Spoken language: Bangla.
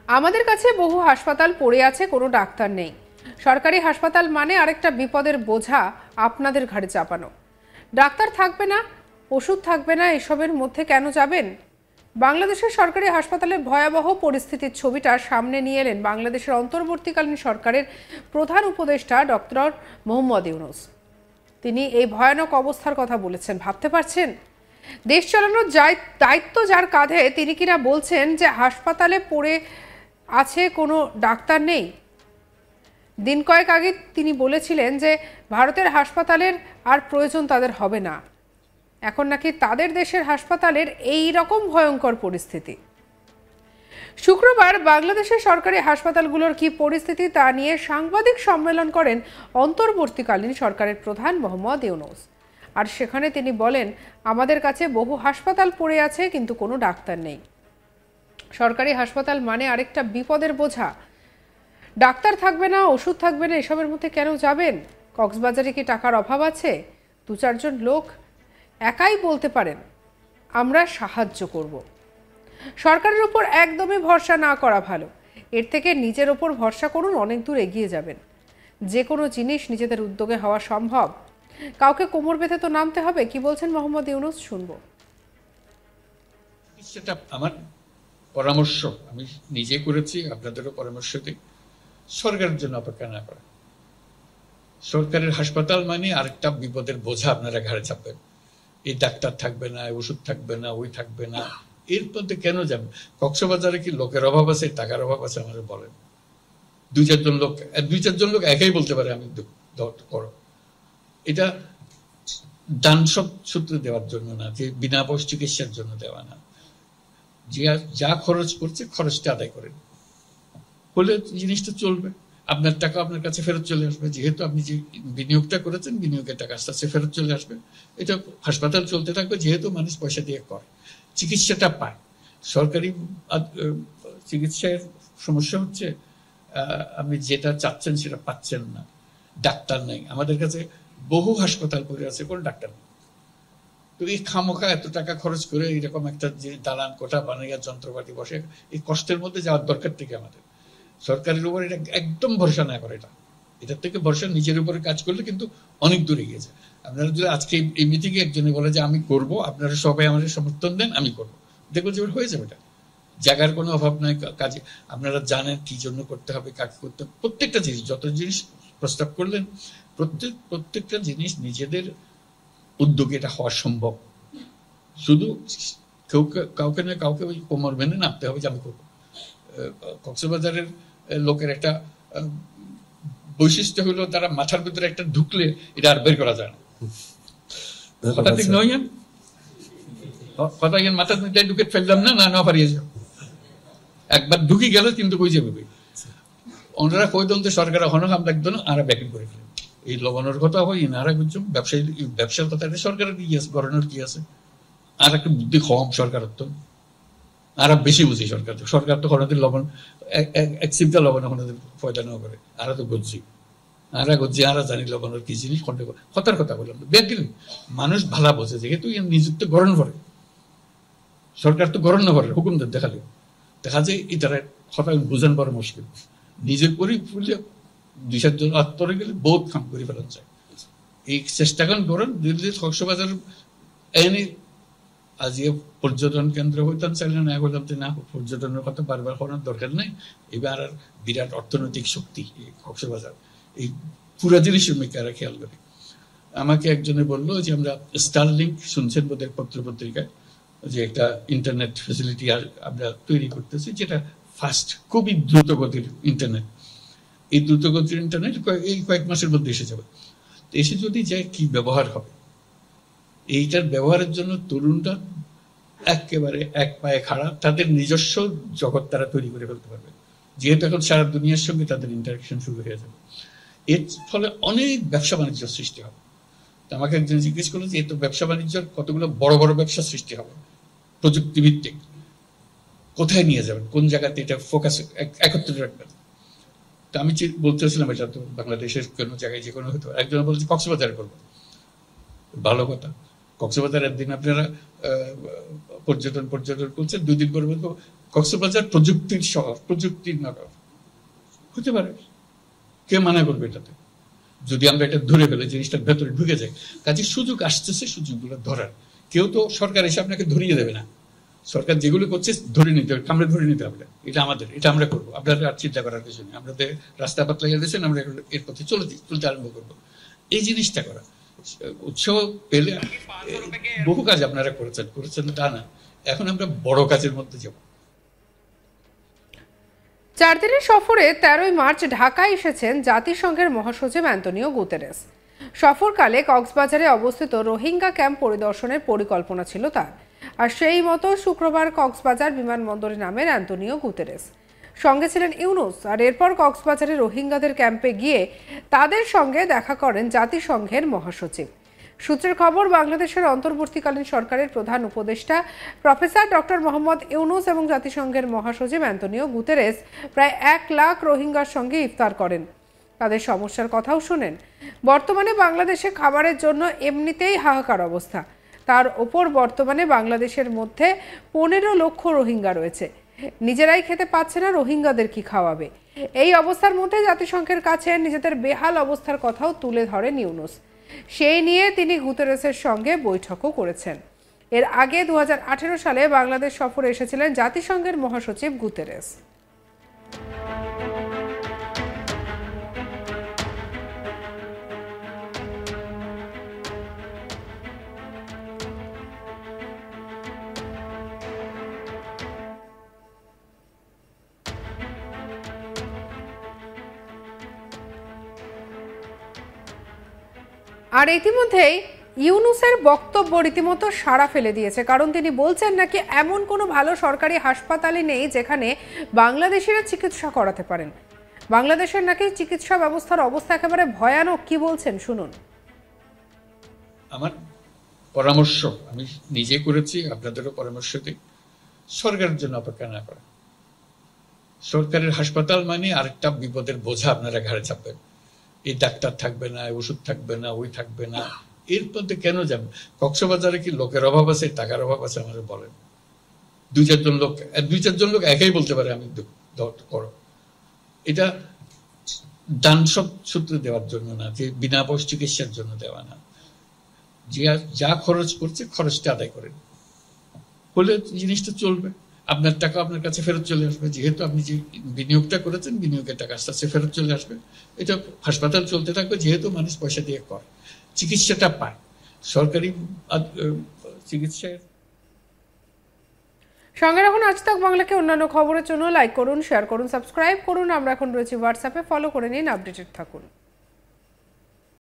আমাদের কাছে বহু হাসপাতাল পড়ে আছে, কোনো ডাক্তার নেই। সরকারি হাসপাতাল মানে আরেকটা বিপদের বোঝা আপনাদের ঘাড়ে চাপানো। ডাক্তার থাকবে না, ওষুধ থাকবে না, এসবের মধ্যে কেন যাবেন? বাংলাদেশের সরকারি হাসপাতালের ভয়াবহ পরিস্থিতির ছবিটা সামনে নিয়ে এলেন বাংলাদেশের অন্তর্বর্তীকালীন সরকারের প্রধান উপদেষ্টা ডক্টর মোহাম্মদ ইউনূস। তিনি এই ভয়ানক অবস্থার কথা বলেছেন। ভাবতে পারছেন, দেশ চালানোর দায়িত্ব যার কাঁধে, তিনি কিনা বলছেন যে হাসপাতালে পড়ে আছে, কোনো ডাক্তার নেই। দিন কয়েক আগে তিনি বলেছিলেন যে ভারতের হাসপাতালের আর প্রয়োজন তাদের হবে না। এখন নাকি তাদের দেশের হাসপাতালের এই রকম ভয়ঙ্কর পরিস্থিতি। শুক্রবার বাংলাদেশের সরকারি হাসপাতালগুলোর কি পরিস্থিতি তা নিয়ে সাংবাদিক সম্মেলন করেন অন্তর্বর্তীকালীন সরকারের প্রধান মোহাম্মদ ইউনূস। আর সেখানে তিনি বলেন, আমাদের কাছে বহু হাসপাতাল পড়ে আছে, কিন্তু কোনো ডাক্তার নেই। সরকারি হাসপাতাল মানে আরেকটা বিপদের বোঝা। ডাক্তার থাকবে না, ওষুধ থাকবে না, এসবের মধ্যে কেন যাবেন? কক্সবাজারে কি টাকার অভাব আছে? দু চারজন লোক একাই বলতে পারেন, আমরা সাহায্য করব। সরকারের উপর একদমই ভরসা না করা ভালো। এর থেকে নিজের ওপর ভরসা করুন, অনেক দূর এগিয়ে যাবেন। যে কোনো জিনিস নিজেদের উদ্যোগে হওয়া সম্ভব। কাউকে কোমর বেঁধে তো নামতে হবে। কি বলছেন মোহাম্মদ ইউনূস, শুনবো। সেটা আমার পরামর্শ, আমি নিজে করেছি, আপনাদেরও পরামর্শ দিই, সরকারের জন্য অপেক্ষা না করা। সরকারের হাসপাতাল মানে আরেকটা বিপদের বোঝা আপনারা ঘাড়ে চাপবেন। এই ডাক্তার থাকবে না, ওষুধ থাকবে না, ওই থাকবে না, এর মধ্যে কেন যাবে? কক্সবাজারে কি লোকের অভাব আছে, টাকার অভাব আছে? আমাদের বলেন। দুই চারজন লোক একাই বলতে পারে আমি করো। এটা দান সব সূত্রে দেওয়ার জন্য না, যে বিনা বয়স চিকিৎসার জন্য দেওয়া না। যা খরচ করছে খরচটা আদায় করেন, হলে জিনিসটা চলবে। আপনার টাকা আপনার কাছে ফেরত চলে আসবে। যেহেতু আপনি যে বিনিয়োগটা করেছেন, বিনিয়োগের টাকা আস্তে আস্তে ফেরত চলে আসবে। এটা হাসপাতাল চলতে থাকবে, যেহেতু মানুষ পয়সা দিয়ে করে, চিকিৎসাটা পায়। সরকারি চিকিৎসার সমস্যা হচ্ছে আপনি যেটা চাচ্ছেন সেটা পাচ্ছেন না, ডাক্তার নেই। আমাদের কাছে বহু হাসপাতাল পড়ে আছে, কোনো ডাক্তার নেই। তো এই খামোখা এত টাকা খরচ করে এরকম একটা যে দালান কোঠা বানাইয়া যন্ত্রপাতি বসে, এই কষ্টের মধ্যে যাওয়ার দরকার থেকে আমাদের সরকারের উপর এটা একদম ভরসা না করে। এটার থেকে ভরসা নিজের উপরে কাজ করলে কিন্তু অনেক দূরে গিয়েছে। আপনারা যদি আজকে এই মিটিংয়ে একজনে বলে যে আমি করব, আপনারা সবাই আমাদের সমর্থন দেন, আমি করব, দেখবো যে হয়ে যাবে। এটা জায়গার কোনো অভাব নাই কাজে। আপনারা জানেন কি জন্য করতে হবে, কাকে করতে হবে। প্রত্যেকটা জিনিস, যত জিনিস প্রস্তাব করলেন, প্রত্যেকটা জিনিস নিজেদের উদ্যোগে এটা হওয়া সম্ভব। শুধু কাউকে না কাউকে ওই কোমর বেঁধে নামতে হবে যে আমি করবো। কক্সবাজারের লোকের একটা বৈশিষ্ট্য হলো, তারা মাথার ভিতরে একটা ঢুকলে এটা আর বের করা যায় না। কথা ঠিক নয়? কথা মাথার ভিতরে ঢুকে ফেললাম না, না পারিয়ে যাও। একবার ঢুকি গেল কিন্তু কই যাবে। ওনারা কই দন্তে সরকার এখনো হাম লাগতো না, আর ব্যাকিং করে ফেলেন। এই লবণের কথা হয়, ইনারা বুঝছো ব্যবসার কথা, সরকারের কি আছে, গভর্নর কি আছে? আর একটা বুদ্ধি কম সরকারের, তো আর বেশি বুঝি সরকার। সরকার তো কোনোদিন লবণ এক সিমটা লবণ কোনোদিন পয়দা নেওয়া করে, আর তো গজ্জি আরা জানি লবণের কি জিনিস। কথার কথা বললাম, ব্যাংকিং মানুষ ভালা বোঝে, যেহেতু নিযুক্ত গরম করে। সরকার তো গরম না করে, হুকুম দেখালে দেখা যায় এই তারা কথা বুঝান বড় মুশকিল। নিজের করি ফুলে দুই চারজন আত্মরে গেলে বহুত কাম করে ফেলান যায়। এই চেষ্টা করেন দিল্লির কক্সবাজার এনে আজকে পর্যটন কেন্দ্র হইতাম চাইলে না, হইতাম যে না, পর্যটনের কথা বারবার করার দরকার নেই। এবার আর বিরাট অর্থনৈতিক শক্তি কক্সবাজার, এই পুরা জিনিসের মেয়েরা খেয়াল করে। আমাকে একজনে বললো যে আমরা স্টারলিংক শুনছেন বোধহয় পত্র পত্রিকায়, যে একটা ইন্টারনেট ফেসিলিটি আমরা তৈরি করতেছি, যেটা ফাস্ট, খুবই দ্রুত গতির ইন্টারনেট। এই দ্রুত গতির ইন্টারনেট এই কয়েক মাসের মধ্যে এসে যাবে। এসে যদি যায়, কি ব্যবহার হবে? এইটার ব্যবহারের জন্য তরুণরা একেবারে এক পায়ে খাড়া, তাদের নিজস্ব জগৎ তারা তৈরি করে ফেলতে পারবে, যেহেতু এখন সারা দুনিয়ার সঙ্গে তাদের ইন্টারাকশন শুরু হয়ে যাবে। এর ফলে অনেক ব্যবসা বাণিজ্য সৃষ্টি হবে। আমাকে একজন জিজ্ঞেস করলো যে এত ব্যবসা বাণিজ্যের কতগুলো বড় বড় ব্যবসা সৃষ্টি হবে প্রযুক্তি ভিত্তিক, কোথায় নিয়ে যাবেন, কোন জায়গাতে এটা ফোকাস একত্রে রাখবেন? তো আমি বলতেছিলাম এটা তো বাংলাদেশের কোনো জায়গায় যে কোনো হতে পারে। একজন বলছে কক্সবাজারে করবো, ভালো কথা। কক্সবাজার একদিন আপনারা পর্যটন করছেন, 2 দিন করবেন তো কক্সবাজার প্রযুক্তির শহর, প্রযুক্তির নগর হতে পারে, কে মানা করবে এটাতে? যদি আমরা এটা ধরে ফেলে, জিনিসটার ভেতরে ঢুকে যায়, কাজে সুযোগ আসতেছে, সুযোগগুলো ধরার। কেউ তো সরকার এসে আপনাকে ধরিয়ে দেবে না। সরকার যেগুলো করছে ধরে নিতে হবে, কামড়ে ধরে নিতে হবে, এটা আমাদের, এটা আমরা করবো। আপনাদের আর চিন্তা করার কিছু নেই। আমাদের রাস্তা পাতলা গেছেন, আমরা এর পথে চলতে আরম্ভ করবো। এই জিনিসটা করা, উৎসাহ পেলে বহু কাজ আপনারা করেছেন তা না। এখন আমরা বড় কাজের মধ্যে যাব। 4 দিনের সফরে 13ই মার্চ ঢাকায় এসেছেন জাতিসংঘের মহাসচিব অ্যান্তোনিও গুতেরেস। সফরকালে কক্সবাজারে অবস্থিত রোহিঙ্গা ক্যাম্প পরিদর্শনের পরিকল্পনা ছিল তার, আর সেই মতো শুক্রবার কক্সবাজার বিমানবন্দরে নামেন অ্যান্তোনিও গুতেরেস। সঙ্গে ছিলেন ইউনুস। আর এরপর কক্সবাজারে রোহিঙ্গাদের ক্যাম্পে গিয়ে তাদের সঙ্গে দেখা করেন জাতিসংঘের মহাসচিব। সূত্রের খবর, বাংলাদেশের অন্তর্বর্তীকালীন সরকারের প্রধান উপদেষ্টা প্রফেসর ডক্টর মোহাম্মদ ইউনুস এবং জাতিসংঘের মহাসচিব অ্যান্তোনিও গুতেরেস প্রায় 1 লাখ রোহিঙ্গার সঙ্গে ইফতার করেন। তাদের সমস্যার কথাও শোনেন। বর্তমানে বাংলাদেশে খাবারের জন্য এমনিতেই হাহাকার অবস্থা, তার ওপর বর্তমানে বাংলাদেশের মধ্যে 15 লক্ষ রোহিঙ্গা রয়েছে। নিজেরাই খেতে পাচ্ছে না, রোহিঙ্গাদের কি খাওয়াবে? এই অবস্থার মধ্যে জাতিসংঘের কাছে নিজেদের বেহাল অবস্থার কথাও তুলে ধরেন ইউনুস। সেই নিয়ে তিনি গুতেরেসের সঙ্গে বৈঠকও করেছেন। এর আগে 2018 সালে বাংলাদেশ সফরে এসেছিলেন জাতিসংঘের মহাসচিব গুতেরেস। আর ইতিমধ্যেই ইউনুসের বক্তব্য রীতিমতো সাড়া ফেলে দিয়েছে, কারণ তিনি বলছেন নাকি এমন কোনো ভালো সরকারি হাসপাতালই নেই যেখানে বাংলাদেশিরা চিকিৎসা করাতে পারেন। বাংলাদেশের নাকি চিকিৎসা ব্যবস্থার অবস্থা একেবারে ভয়ানক। কি বলছেন শুনুন। আমার পরামর্শ আমি নিজে করেছি, আপনাদেরও পরামর্শ দিই, সরকারের জন্য অপেক্ষা না করা। সরকারের হাসপাতাল মানে আরেকটা বিপদের বোঝা আপনারা ঘাড়ে চাপবেন। এই ডাক্তার থাকবে না, ওষুধ থাকবে না, ওই থাকবে না, এর মধ্যে কেন যাবেন? কক্সবাজারে কি লোকের অভাব আছে, টাকার অভাব আছে? আমাদের বলেন। 2-4 জন লোক একাই বলতে পারে আমি করো। এটা দান সব সূত্রে দেওয়ার জন্য না, যে বিনা বয়স চিকিৎসার জন্য দেওয়া না। যে যা খরচ করছে খরচটা আদায় করেন, হলে জিনিসটা চলবে। আপনার টাকা আপনার কাছে ফেরত চলে আসবে, যেহেতু আপনি যে বিনিয়োগটা করেছেন বিনিয়োগের টাকা আস্তে আস্তে ফেরত চলে আসবে। এটা হাসপাতাল চলতে থাকবে, যেহেতু মানুষ পয়সা দিয়ে করে চিকিৎসাটা পায়। সরকারি চিকিৎসায় সঙ্গে রাখুন আজ তাক বাংলাকে। অন্যান্য খবরের জন্য লাইক করুন, শেয়ার করুন, সাবস্ক্রাইব করুন। আমরা এখন রয়েছি হোয়াটসঅ্যাপে, ফলো করে নিন, আপডেটেড থাকুন।